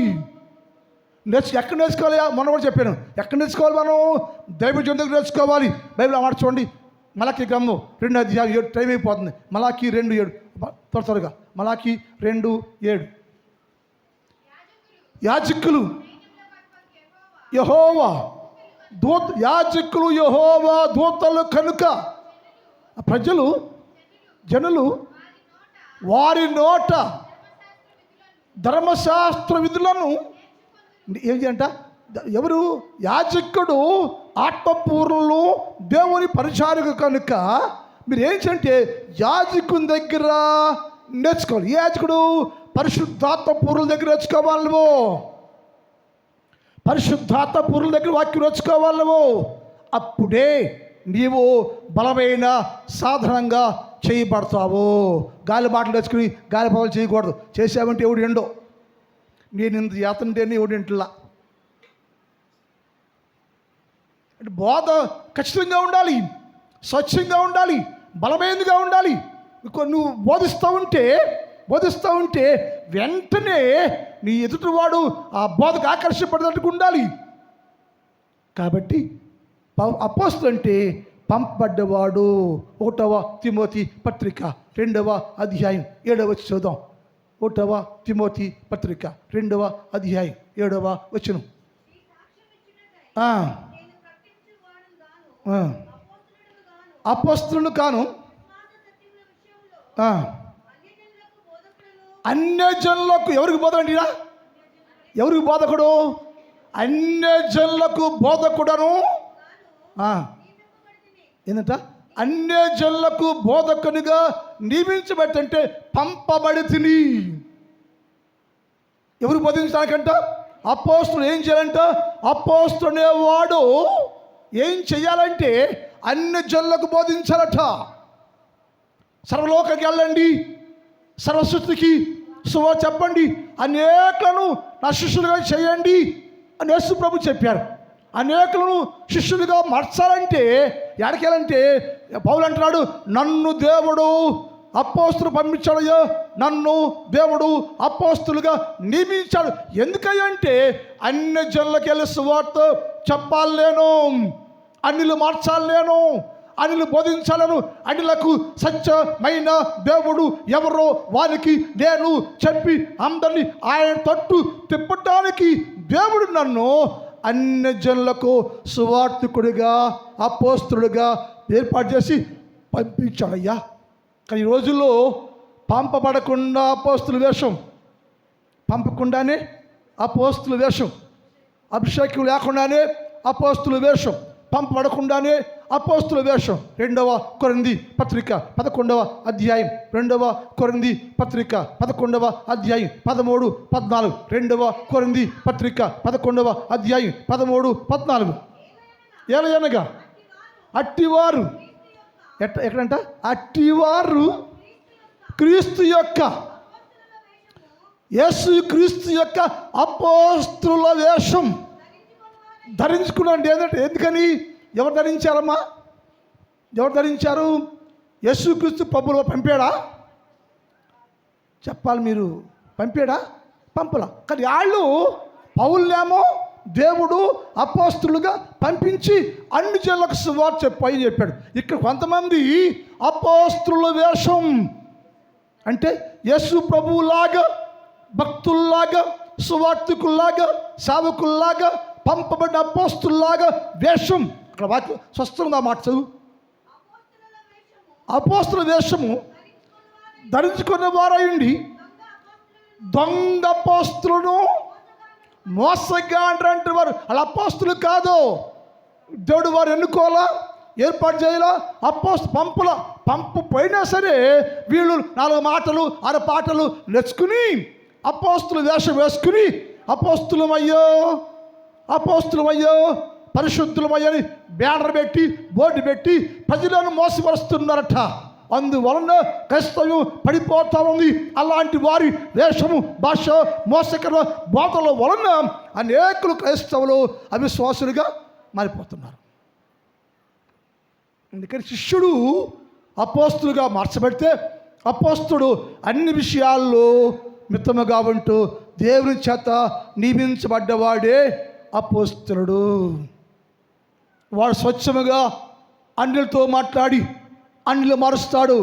ఎక్కడ నేర్చుకోవాలి? మొన్న కూడా చెప్పాను. ఎక్కడ నేర్చుకోవాలి? మనం దైవజనుల దగ్గర నేర్చుకోవాలి. బైబిల్ మాట చూడండి, మలాకీ గ్రంథం 2:7. టైం అయిపోతుంది. మలాకీ 2:7 త్వరగా. మలాకీ 2:7. యాజకులు యెహోవా యాజకులు యెహోవా దూతలు కనుక జనులు వారి నోట ధర్మశాస్త్ర విధులను ఏంటి అంట? ఎవరు? యాజకుడు ఆత్మపూర్ణులు, దేవుని పరిచారక కనుక మీరు ఏంటంటే యాజకుని దగ్గర నేర్చుకోవాలి. ఏ యాజకుడు? పరిశుద్ధాత్మ పూర్వుల దగ్గర నేర్చుకోవాలి. పరిశుద్ధాత్మ పూర్వుల దగ్గర వాక్యం నేర్చుకోవాలి. అప్పుడే నీవు బలమైన సాధనంగా చేయబడతావు. గాలి బాటలు తెచ్చుకుని గాలి పనులు చేయకూడదు. చేసావంటే ఎవడు ఎండో. నేను ఇంత యాతంటేనే ఎవడు ఇంట్లా. అంటే బోధ ఖచ్చితంగా ఉండాలి, స్వచ్ఛంగా ఉండాలి, బలమైనదిగా ఉండాలి. నువ్వు బోధిస్తూ ఉంటే వెంటనే నీ ఎదుటివాడు ఆ బోధకు ఆకర్షింపడేటట్టుగా ఉండాలి. కాబట్టి అపోస్తలుడు అంటే పంపబడ్డవాడు. 1వ తిమోతి పత్రిక 2వ అధ్యాయం 7వ చూద్దాం. 1వ తిమోతి పత్రిక 2వ అధ్యాయం 7వ వచనం. అపోస్తలుడు కాను అన్యజనులకు. ఎవరికి బోధకుడు? ఎవరికి బోధకుడు? అన్యజనులకు బోధకుడను. ఏంటంట? అన్యజనులకు బోధకునిగా నియమించబడితే పంపబడితిని. ఎవరు బోధించడానికంట? అపోస్తలుడు ఏం చేయాలంట? అపోస్తలుడు అనేవాడు ఏం చెయ్యాలంటే అన్యజనులకు బోధించాలట. సర్వలోకానికి వెళ్ళండి, సర్వసృష్టికి సువార్త చెప్పండి, అనేకులను నా శిష్యులుగా చేయండి అని యేసు ప్రభు చెప్పారు. అనేకులను శిష్యులుగా మార్చాలంటే ఎక్కడికెళ్ళంటే పౌలు అంటున్నాడు, నన్ను దేవుడు అపోస్తలు పంపించాడు, నన్ను దేవుడు అపోస్తలుగా నియమించాడు. ఎందుకంటే అన్యజనులకు వెళ్ళి సువార్త చెప్పాలి నేను, అన్యులు మార్చాలి నేను, అన్యులు బోధించాలను. అన్యులకు సత్యమైన దేవుడు ఎవరో వారికి నేను చెప్పి అందరినీ ఆయన తట్టు తిప్పడానికి దేవుడు నన్ను అన్యజనులకు సువార్తికుడిగా అపోస్తలుడిగా ఏర్పాటు చేసి పంపించాడయ్యా. కానీ ఈ రోజుల్లో పంపబడకుండా అపోస్తుల వేషం, పంపకుండానే అపోస్తుల వేషం, అభిషేకం లేకుండానే అపోస్తుల వేషం, పంపబడకుండానే అపోస్తుల వేషం. 2వ కొరింథీ పత్రిక 11వ అధ్యాయం, 2వ కొరింథీ పత్రిక 11వ అధ్యాయం 13, 14. 2వ కొరింథీ పత్రిక 11వ అధ్యాయం 13, 14. ఏలయనగా అట్టివారు ఎక్కడంట? అట్టివారు క్రీస్తు యొక్క యేసు క్రీస్తు యొక్క అపోస్తుల వేషం ధరించుకున్నాడు. ఏంటంటే ఎందుకని? ఎవరు ధరించారమ్మా? ఎవరు ధరించారు? యేసుక్రీస్తు ప్రభువులో పంపాడా? చెప్పాలి మీరు. పంపాడా? పంపలా. కానీ వాళ్ళు పౌలునేమో దేవుడు అపోస్తులుగా పంపించి అన్ని జనులకు సువార్త చెప్పని చెప్పాడు. ఇక్కడ కొంతమంది అపోస్తుల వేషం అంటే యేసు ప్రభువులాగా, భక్తుల్లాగా, సువార్తికుల్లాగా, సేవకుల్లాగా, పంపబడిన అపోస్తుల్లాగా వేషం. అక్కడ వాక్యం స్పష్టంగా మాట చదువు. అపోస్తుల వేషము ధరించుకునే వారయ్యండి దొంగ అపోస్తులను మోసగా అంటే వారు అలా అపోస్తులు కాదు. దేవుడు వారు ఎన్నుకోవాలా, ఏర్పాటు చేయాలా? పంపు పోయినా సరే వీళ్ళు 4 మాటలు 6 పాటలు నేర్చుకుని అపోస్తుల వేషం వేసుకుని అపోస్తులమయ్యో పరిశుద్ధులమయ్యని బ్యానర్ పెట్టి బోర్డు పెట్టి ప్రజలను మోసపరుస్తున్నారట. అందువలన క్రైస్తవ్యం పడిపోతా ఉంది. అలాంటి వారి వేషము, భాష, మోసకర బోధల వలన అనేకులు క్రైస్తవులు అవిశ్వాసులుగా మారిపోతున్నారు. అందుకని శిష్యుడు అపోస్తులుగా మార్చబడితే అపోస్తుడు అన్ని విషయాల్లో మితముగా ఉంటూ దేవుని చేత నియమించబడ్డవాడే అపోస్తులుడు. వాడు స్వచ్ఛముగా అన్యులతో మాట్లాడి అన్యులు మారుస్తాడు,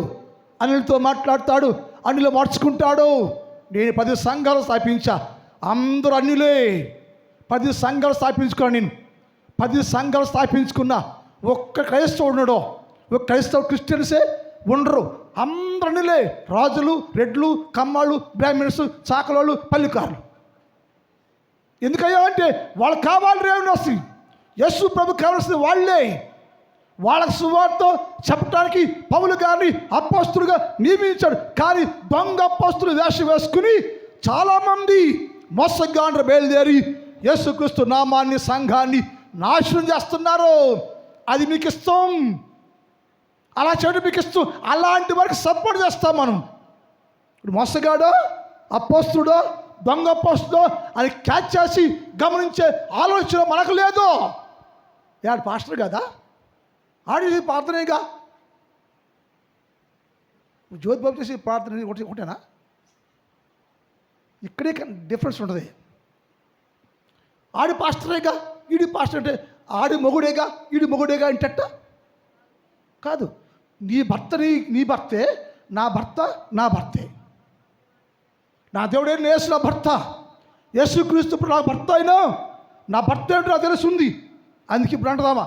అన్యులతో మాట్లాడతాడు, అన్యులు మార్చుకుంటాడు. నేను 10 సంఘాలు స్థాపించా, అందరూ అన్యులే. 10 సంఘాలు స్థాపించుకున్నా. నేను 10 సంఘాలు స్థాపించుకున్నా. ఒక్క క్రైస్తవుడు ఉండడు, ఒక క్రిస్టియన్సే ఉండరు. అందరూ అన్యులే. రాజులు, రెడ్లు, కమ్మాళ్ళు, బ్రాహ్మణ్స్, చాకలోళ్ళు, పల్లికారులు. ఎందుకయ్యా అంటే వాళ్ళకి కావాలి రేవనసి. యేసు ప్రభు కావాల్సింది వాళ్ళే. వాళ్ళకి సువార్త చెప్పడానికి పౌలు గారిని అపోస్తులుగా నియమించాడు. కానీ దొంగ అపోస్తులు వేషం వేసుకుని చాలామంది మోసగాండ్ర బయలుదేరి యేసుక్రీస్తు నామాన్ని, సంఘాన్ని నాశనం చేస్తున్నారు. అది మీకు ఇష్టం, అలా చేయడం మీకు ఇష్టం. అలాంటి వారికి సపోర్ట్ చేస్తాం మనం. ఇప్పుడు మోసగాడో అపోస్తుడో దొంగ అపోస్తుడో అని క్యాచ్ చేసి గమనించే ఆలోచన మనకు లేదు. యాడు పాస్టర్ కదా, ఆడి ప్రార్థనేగా. జ్యోతి బాబు చేసి ప్రార్థన ఒకటేనా? ఇక్కడే డిఫరెన్స్ ఉంటుంది. ఆడి పాస్టరేగా, ఈడి పాస్టర్ అంటే ఆడి మొగుడేగా, ఈడి మొగుడేగా ఇంటట్ట కాదు. నీ భర్తే, నా భర్తే. నా దేవుడే యేసు నా భర్త, యేసుక్రీస్తు నా భర్త అయినా నా భర్త ఏంటో నాకు తెలుసుంది. అందుకే ఇప్పుడు అంటదామా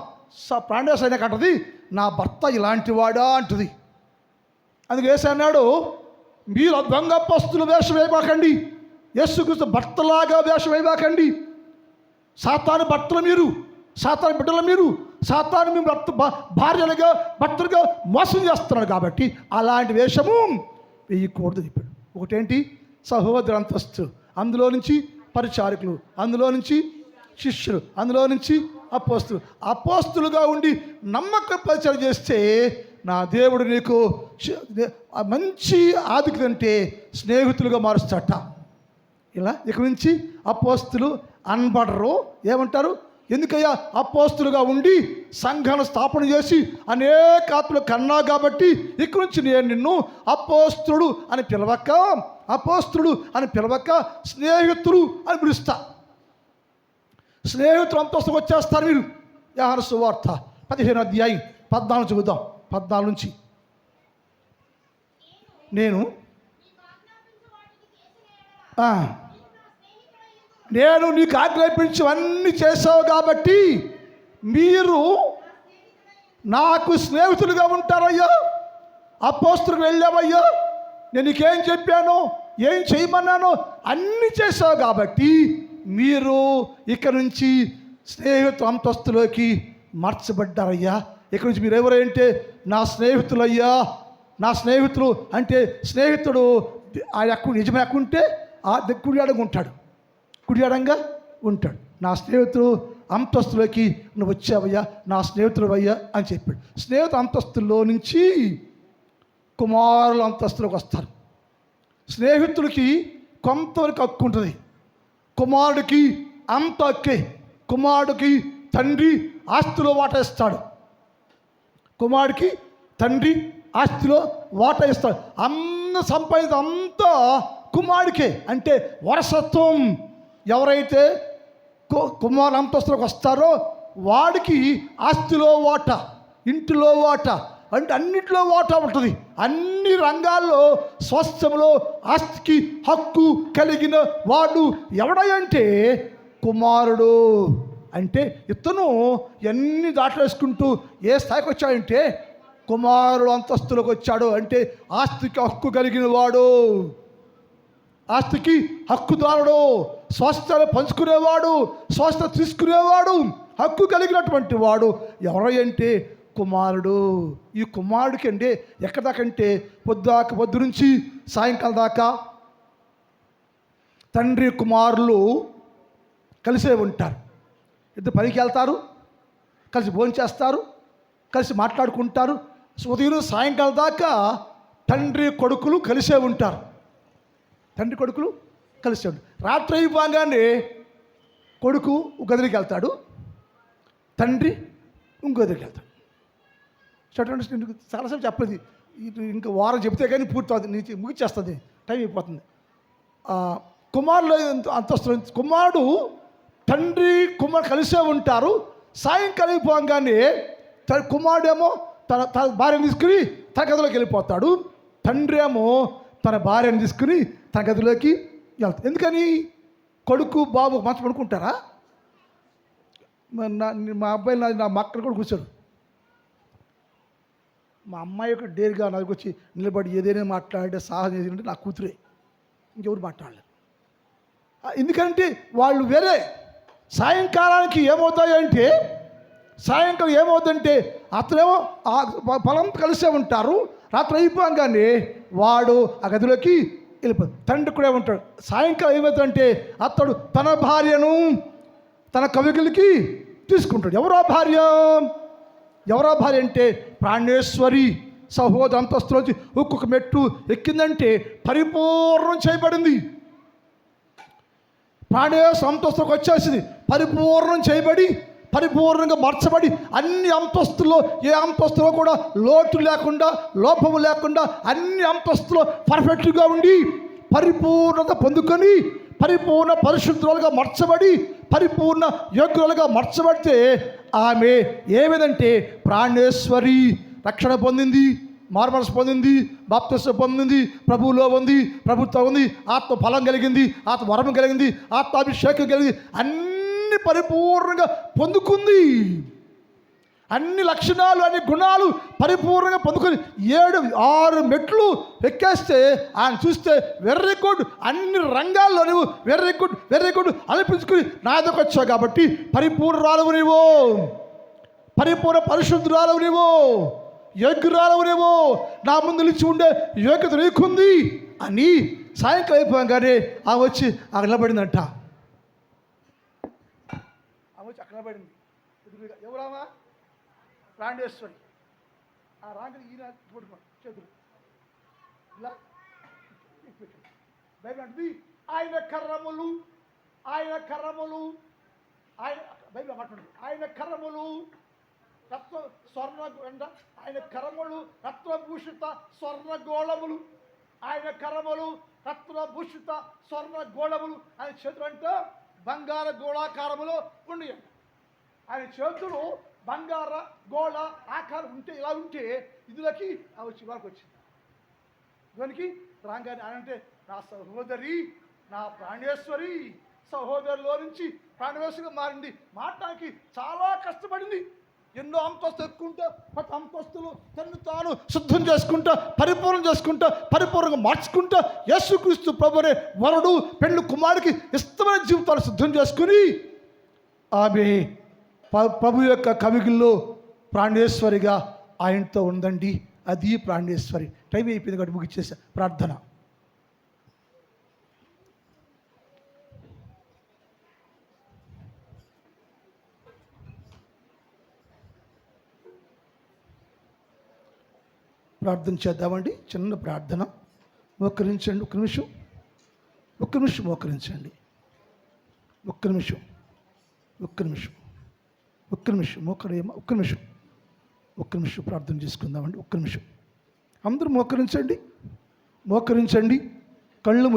ప్రాణేశ అయినా కంటది నా భర్త ఇలాంటి వాడా అంటుంది. అందుకే యేసు అన్నాడు, మీరు దొంగ అపోస్తులు వేషం వేయబాకండి, యేసుక్రీస్తు భర్తలాగా వేషం వేయబాకండి. సాతాను భర్తలు మీరు, సాతాను బిడ్డలు మీరు, సాతాను మీ భార్యలుగా భర్తలుగా మోసం చేస్తున్నాడు. కాబట్టి అలాంటి వేషము వేయకూడదు చెప్పాడు. ఒకటేంటి? సహోదర అంతస్తు, అందులో నుంచి పరిచారకులు, అందులో నుంచి శిష్యులు, అందులో నుంచి అపోస్తులుగా ఉండి నమ్మక పరిచయం చేస్తే నా దేవుడు నీకు మంచి ఆధిక్యంటే స్నేహితులుగా మారుస్తాట. ఇలా ఇక నుంచి అపోస్తులు అనబడరు. ఏమంటారు? ఎందుకయ్యా? అపోస్తులుగా ఉండి సంఘాన్ని స్థాపన చేసి అనేక ఆత్మలు కన్నా కాబట్టి ఇక నుంచి నేను నిన్ను అపోస్తుడు అని పిలవక స్నేహితుడు అని పిలుస్తా. స్నేహితులు అంతస్తుకు వచ్చేస్తారు మీరు. యోహాను సువార్త 15వ అధ్యాయం 14 చూద్దాం. 14 నుంచి నేను నీకు ఆజ్ఞాపించి అన్నీ చేసావు కాబట్టి మీరు నాకు స్నేహితులుగా ఉంటారయ్యా. అపోస్తులకు వెళ్ళావయ్యా, నేను నీకేం చెప్పాను, ఏం చేయమన్నాను అన్నీ చేసావు కాబట్టి మీరు ఇక నుంచి అంతస్తులోకి మార్చబడ్డారయ్యా. ఇక్కడి నుంచి మీరు ఎవరంటే నా స్నేహితులయ్యా. నా స్నేహితులు అంటే స్నేహితుడు నిజమే అక్కుంటే కుడి అడంగా ఉంటాడు. నా స్నేహితుడు అంతస్తులోకి నువ్వు వచ్చావయ్యా, నా స్నేహితుడు అయ్యా అని చెప్పాడు. స్నేహితుడు అంతస్తుల్లో నుంచి కుమారుల అంతస్తులోకి వస్తారు. స్నేహితుడికి కొంతవరకు హక్కు ఉంటుంది, కుమారుడికి అంత హక్కే. కుమారుడికి తండ్రి ఆస్తిలో వాటా ఇస్తాడు, కుమారుడికి తండ్రి ఆస్తిలో వాటా ఇస్తాడు. అన్న సంపాదిత అంతా కుమారుడికే. అంటే వారసత్వం. ఎవరైతే కుమారు అంతస్తులకు వస్తారో వాడికి ఆస్తిలో వాటా, ఇంటిలో వాటా, అంటే అన్నింటిలో వాటా ఉంటుంది. అన్ని రంగాల్లో స్వాస్థ్యంలో ఆస్తికి హక్కు కలిగిన వాడు ఎవడంటే కుమారుడు. అంటే ఇతను ఎన్ని దాటలేసుకుంటూ ఏ స్థాయికి వచ్చాడంటే కుమారుడు అంతస్తులకు వచ్చాడు. అంటే ఆస్తికి హక్కు కలిగిన వాడు, ఆస్తికి హక్కుదారుడు, స్వాస్థ్యాలు పంచుకునేవాడు, స్వాస్థ్యం తీసుకునేవాడు, హక్కు కలిగినటువంటి వాడు ఎవరంటే కుమారుడు. ఈ కుమారుడికి అండి ఎక్కడ దాకా అంటే పొద్దు నుంచి సాయంకాలం దాకా తండ్రి కుమారులు కలిసే ఉంటారు. ఇద్దరు పనికి వెళ్తారు, కలిసి భోజనం చేస్తారు, కలిసి మాట్లాడుకుంటారు. ఉదయం సాయంకాలం దాకా తండ్రి కొడుకులు కలిసే ఉంటారు. తండ్రి కొడుకులు కలిసే ఉంటారు. రాత్రి అయిపోగానే కొడుకు ఒక గదికి వెళ్తాడు, తండ్రి ఇంకో గదికి వెళ్తాడు. చూడండి, చాలాసేపు చెప్పలేదు, ఇంకా వారం చెప్తే కానీ పూర్తి అవుతుంది, నీకు ముగిచ్చేస్తుంది, టైం అయిపోతుంది. కుమారుడు అంతస్తు కుమారుడు తండ్రి కుమారుడు కలిసే ఉంటారు. సాయంకాలం అయిపోగానే కుమారుడేమో తన భార్యను తీసుకుని తన గదిలోకి వెళ్ళిపోతాడు. తండ్రి ఏమో తన భార్యను తీసుకుని తన గదిలోకి వెళ్తాడు. ఎందుకని? కొడుకు బాబు మంచి పడుకుంటారా? మా అబ్బాయి నా మక్కలు కూడా కూర్చోడు. మా అమ్మాయి యొక్క డేర్గా నాకు వచ్చి నిలబడి ఏదైనా మాట్లాడే సాహసం చేసినట్టు నా కూతురే, ఇంకెవరు మాట్లాడలేదు. ఎందుకంటే వాళ్ళు వేరే. సాయంకాలం ఏమవుతుందంటే అతనేమో పొలం కలిసే ఉంటారు. రాత్రి అయిపోగానే వాడు ఆ గదిలోకి వెళ్ళిపోతాడు. తండ్రి కూడా ఏమంటాడు, సాయంకాలం ఏమవుతుందంటే అతడు తన భార్యను తన కవికులకి తీసుకుంటాడు. ఎవరో భార్య అంటే ప్రాణేశ్వరి. సహోదర అంతస్తులోంచి ఒక్కొక్క మెట్టు ఎక్కిందంటే పరిపూర్ణం చేయబడింది. ప్రాణేశ్వర అంతస్తులకు వచ్చేసింది, పరిపూర్ణం చేయబడి పరిపూర్ణంగా మార్చబడి అన్ని అంతస్తుల్లో ఏ అంతస్తులో కూడా లోటు లేకుండా లోపము లేకుండా అన్ని అంతస్తులో పర్ఫెక్ట్గా ఉండి పరిపూర్ణత పొందుకొని పరిపూర్ణ పరిశుద్ధులుగా మార్చబడి పరిపూర్ణ యోగ్యులుగా మార్చబడితే ఆమె ఏమిదంటే ప్రాణేశ్వరి. రక్షణ పొందింది, మార్మనసు పొందింది, బాప్తిస్మం పొందింది, ప్రభువులో ఉంది, ప్రభుత్వం ఉంది, ఆత్మ ఫలం కలిగింది, ఆత్మ వరం కలిగింది, ఆత్మాభిషేకం కలిగింది, అన్ని పరిపూర్ణంగా పొందుకుంది. అన్ని లక్షణాలు అన్ని గుణాలు పరిపూర్ణంగా పొందుకొని 6 మెట్లు ఎక్కేస్తే ఆయన చూస్తే వెర్రీ గుడ్, అన్ని రంగాల్లో నువ్వు వెర్రీ గుడ్ అనిపించుకుని నా దగ్గరకు వచ్చావు కాబట్టి పరిపూర్ణరాలవు నీవు, పరిపూర్ణ పరిశుద్ధురాలవు నీవు, యోగ్యురాలవు నీవు, నా ముందు నిలిచి ఉండే యోగ్యత నీకుంది అని సాయంకాలం అయిపోగానే ఆమె వచ్చి అక్కడ నిలబడిందంట. ఆమె వచ్చి అక్కడ నిలబడింది. ఎవరామా? ప్రాణేశ్వరి. ఆ రాంగ ఈయన చేతులు ఇలా బైబిల్ అంటుంది, ఆయన కర్రములు ఆయన బైబిల్ మాట్లాడు, ఆయన కర్రములు రత్న స్వర్ణ ఆయన కర్రములు రత్నభూషిత స్వర్ణ గోళములు, ఆయన కర్రములు రత్నభూషిత స్వర్ణ గోళములు. ఆయన చేతులు అంటే బంగార గోళాకారములో ఉండి, ఆయన చేతులు బంగార గోళ ఆకారం ఉంటే ఇలా ఉంటే ఇదిలోకి వచ్చి వరకు వచ్చింది. దానికి రాగానే అంటే నా సహోదరి, నా ప్రాణేశ్వరి, సహోదరిలో నుంచి ప్రాణేశ్వరిగా మారింది. మాట్లాడానికి చాలా కష్టపడింది. ఎన్నో అంతస్తు ఎక్కుంటా ప్రతి అంతస్తులు తను తాను శుద్ధం చేసుకుంటా పరిపూర్ణం చేసుకుంటా పరిపూర్ణంగా మార్చుకుంటా యేసుక్రీస్తు ప్రభునే వరుడు పెళ్లి కుమారుడికి ఇష్టమైన జీవితాలు సిద్ధం చేసుకుని ఆమె ప్రభు యొక్క కవిగిల్లో ప్రాణేశ్వరిగా ఆయనతో ఉందండి. అది ప్రాణేశ్వరి. టైం అయిపోయింది కాబట్టి ముగిచ్చేసా. ప్రార్థన. ప్రార్థన చేద్దామండి. చిన్న ప్రార్థన. మోకరించండి. ఒక్క నిమిషం మోకరించండి. ఒక్క నిమిషం ప్రార్థన చేసుకుందామండి. ఒక్క నిమిషం అందరూ మోకరించండి. కళ్ళు